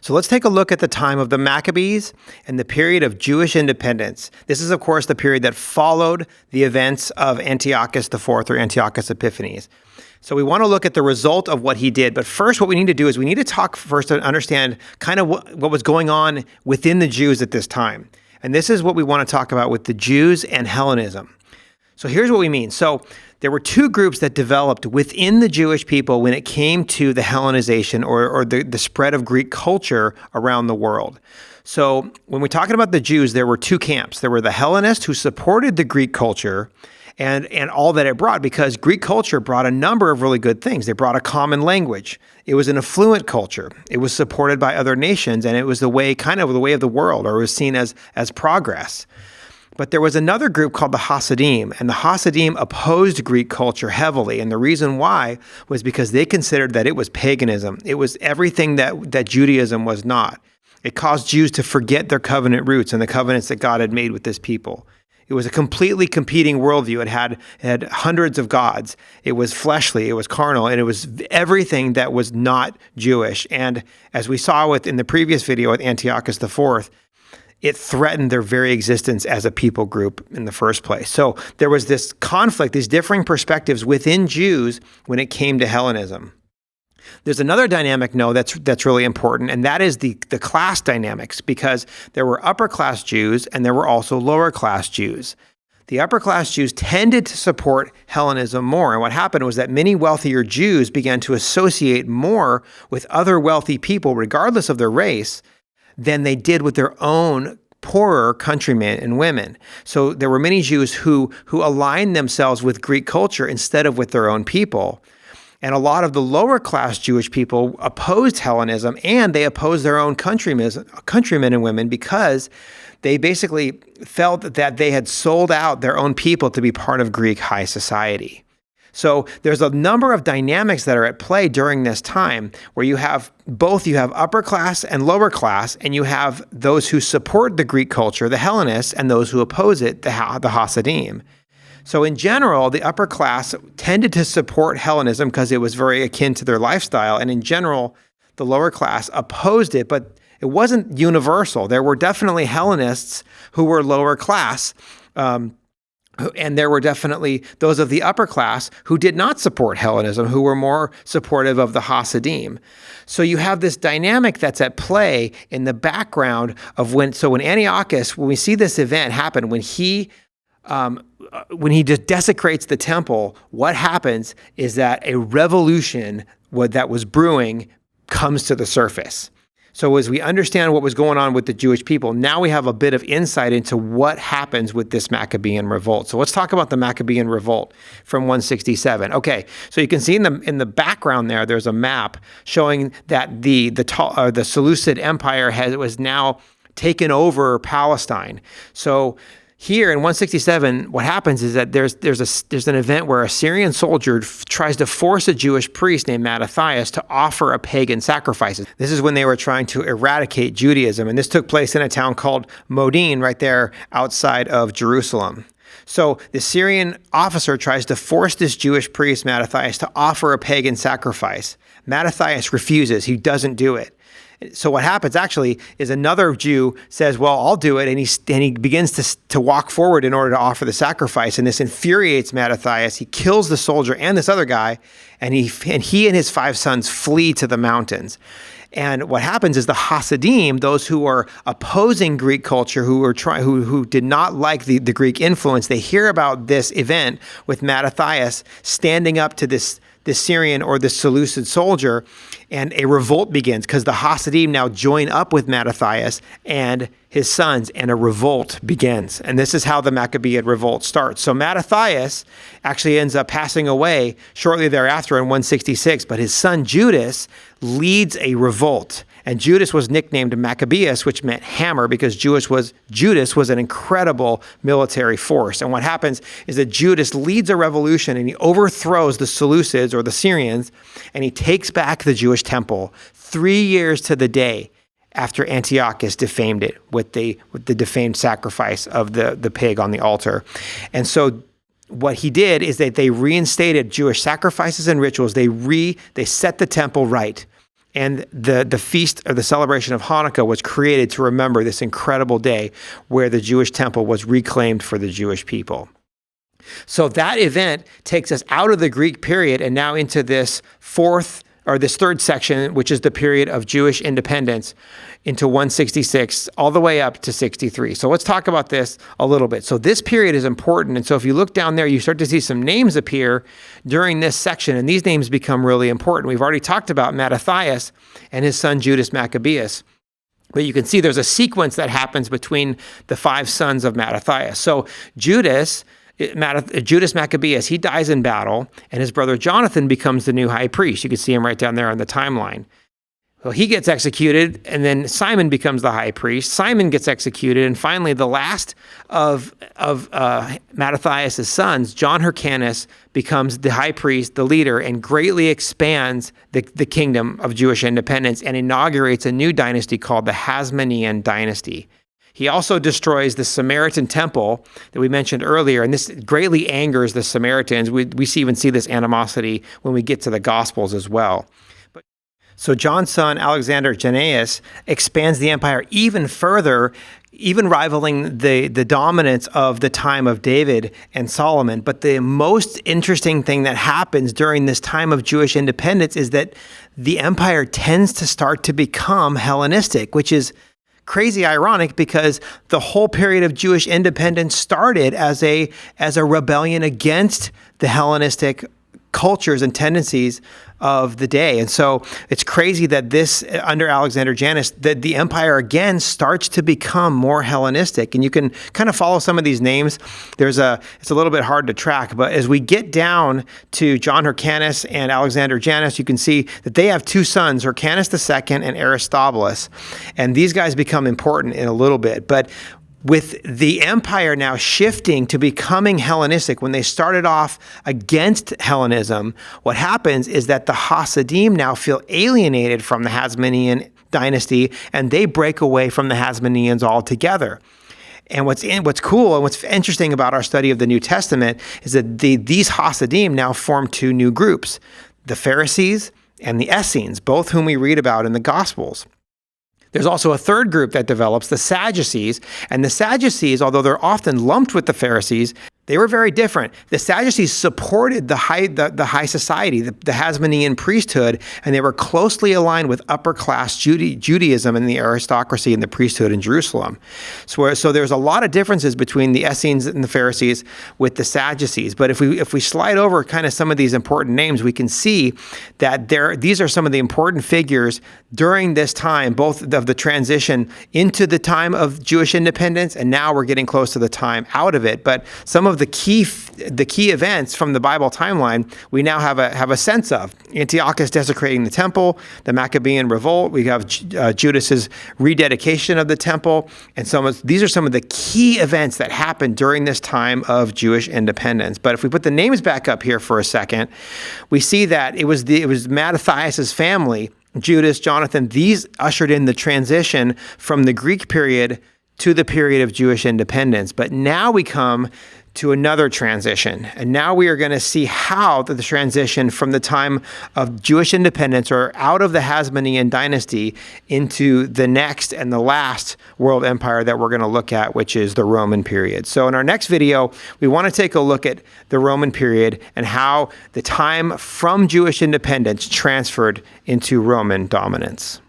So let's take a look at the time of the Maccabees and the period of Jewish independence. This is, of course, the period that followed the events of Antiochus IV or Antiochus Epiphanes. So we want to look at the result of what he did. But first, what we need to do is we need to talk first to understand kind of what was going on within the Jews at this time. And this is what we want to talk about with the Jews and Hellenism. So here's what we mean. So there were two groups that developed within the Jewish people when it came to the Hellenization or the spread of Greek culture around the world. So when we're talking about the Jews, there were two camps. There were the Hellenists who supported the Greek culture and all that it brought, because Greek culture brought a number of really good things. They brought a common language. It was an affluent culture. It was supported by other nations, and it was kind of the way of the world, or it was seen as progress. But there was another group called the Hasidim, and the Hasidim opposed Greek culture heavily. And the reason why was because they considered that it was paganism. It was everything that Judaism was not. It caused Jews to forget their covenant roots and the covenants that God had made with this people. It was a completely competing worldview. It had hundreds of gods. It was fleshly, it was carnal, and it was everything that was not Jewish. And as we saw in the previous video with Antiochus IV, it threatened their very existence as a people group in the first place. So there was this conflict, these differing perspectives within Jews when it came to Hellenism. There's another dynamic, that's really important, and that is the class dynamics, because there were upper class Jews and there were also lower class Jews. The upper class Jews tended to support Hellenism more, and what happened was that many wealthier Jews began to associate more with other wealthy people, regardless of their race, than they did with their own poorer countrymen and women. So there were many Jews who aligned themselves with Greek culture instead of with their own people. And a lot of the lower class Jewish people opposed Hellenism, and they opposed their own countrymen and women, because they basically felt that they had sold out their own people to be part of Greek high society. So there's a number of dynamics that are at play during this time where you have upper class and lower class, and you have those who support the Greek culture, the Hellenists, and those who oppose it, the Hasidim. So in general, the upper class tended to support Hellenism because it was very akin to their lifestyle. And in general, the lower class opposed it, but it wasn't universal. There were definitely Hellenists who were lower class, and there were definitely those of the upper class who did not support Hellenism, who were more supportive of the Hasidim. So you have this dynamic that's at play in the background of when Antiochus, when we see this event happen, when he just desecrates the temple, what happens is that a revolution that was brewing comes to the surface. So as we understand what was going on with the Jewish people, now we have a bit of insight into what happens with this Maccabean revolt. So let's talk about the Maccabean revolt from 167. Okay, so you can see in the background there's a map showing that the Seleucid Empire was now taken over Palestine. So here in 167, what happens is that there's an event where a Syrian soldier tries to force a Jewish priest named Mattathias to offer a pagan sacrifice. This is when they were trying to eradicate Judaism, and this took place in a town called Modin, right there outside of Jerusalem. So the Syrian officer tries to force this Jewish priest, Mattathias, to offer a pagan sacrifice. Mattathias refuses. He doesn't do it. So what happens actually is another Jew says, well, I'll do it. And he begins to walk forward in order to offer the sacrifice. And this infuriates Mattathias. He kills the soldier and this other guy. And he and his 5 sons flee to the mountains. And what happens is the Hasidim, those who are opposing Greek culture, who did not like the Greek influence, they hear about this event with Mattathias standing up to this Syrian or the Seleucid soldier, and a revolt begins because the Hasidim now join up with Mattathias and his sons, and a revolt begins. And this is how the Maccabean revolt starts. So Mattathias actually ends up passing away shortly thereafter in 166, but his son Judas leads a revolt. And Judas was nicknamed Macabees, which meant hammer, because Judas was an incredible military force. And what happens is that Judas leads a revolution, and he overthrows the Seleucids or the Syrians, and he takes back the Jewish temple 3 years to the day after Antiochus defamed it with the defamed sacrifice of the pig on the altar. And so what he did is that they reinstated Jewish sacrifices and rituals. They set the temple right. And the feast or the celebration of Hanukkah was created to remember this incredible day where the Jewish temple was reclaimed for the Jewish people. So that event takes us out of the Greek period and now into this third section, which is the period of Jewish independence, into 166 all the way up to 63. So let's talk about this a little bit. So this period is important. And so if you look down there, you start to see some names appear during this section, and these names become really important. We've already talked about Mattathias and his son Judas Maccabeus. But you can see there's a sequence that happens between the 5 sons of Mattathias. So Judas Maccabeus, he dies in battle, and his brother Jonathan becomes the new high priest. You can see him right down there on the timeline. Well, he gets executed, and then Simon becomes the high priest. Simon gets executed, and finally, the last of Mattathias' sons, John Hyrcanus, becomes the high priest, the leader, and greatly expands the kingdom of Jewish independence and inaugurates a new dynasty called the Hasmonean dynasty. He also destroys the Samaritan temple that we mentioned earlier, and this greatly angers the Samaritans. We even see this animosity when we get to the Gospels as well. So John's son, Alexander Jannaeus, expands the empire even further, even rivaling the dominance of the time of David and Solomon. But the most interesting thing that happens during this time of Jewish independence is that the empire tends to start to become Hellenistic, which is crazy ironic because the whole period of Jewish independence started as a rebellion against the Hellenistic cultures and tendencies of the day. And so it's crazy that this, under Alexander Jannaeus, that the empire again starts to become more Hellenistic. And you can kind of follow some of these names. It's a little bit hard to track, but as we get down to John Hyrcanus and Alexander Jannaeus, you can see that they have 2 sons, Hyrcanus II and Aristobulus. And these guys become important in a little bit. But with the empire now shifting to becoming Hellenistic, when they started off against Hellenism, what happens is that the Hasidim now feel alienated from the Hasmonean dynasty, and they break away from the Hasmoneans altogether. And what's cool and what's interesting about our study of the New Testament is that these Hasidim now form 2 new groups, the Pharisees and the Essenes, both whom we read about in the Gospels. There's also a third group that develops, the Sadducees. And the Sadducees, although they're often lumped with the Pharisees, they were very different. The Sadducees supported the high society, the Hasmonean priesthood, and they were closely aligned with upper-class Judaism and the aristocracy and the priesthood in Jerusalem. So there's a lot of differences between the Essenes and the Pharisees with the Sadducees. But if we slide over kind of some of these important names, we can see that these are some of the important figures during this time, both of the transition into the time of Jewish independence, and now we're getting close to the time out of it. But some of the key events from the Bible timeline we now have a sense of. Antiochus desecrating the temple, the Maccabean revolt. We have Judas's rededication of the temple, and these are some of the key events that happened during this time of Jewish independence. But if we put the names back up here for a second, we see that it was Mattathias' family, Judas, Jonathan. These ushered in the transition from the Greek period to the period of Jewish independence. But now we come to another transition. And now we are going to see how the transition from the time of Jewish independence, or out of the Hasmonean dynasty, into the next and the last world empire that we're going to look at, which is the Roman period. So in our next video, we want to take a look at the Roman period and how the time from Jewish independence transferred into Roman dominance.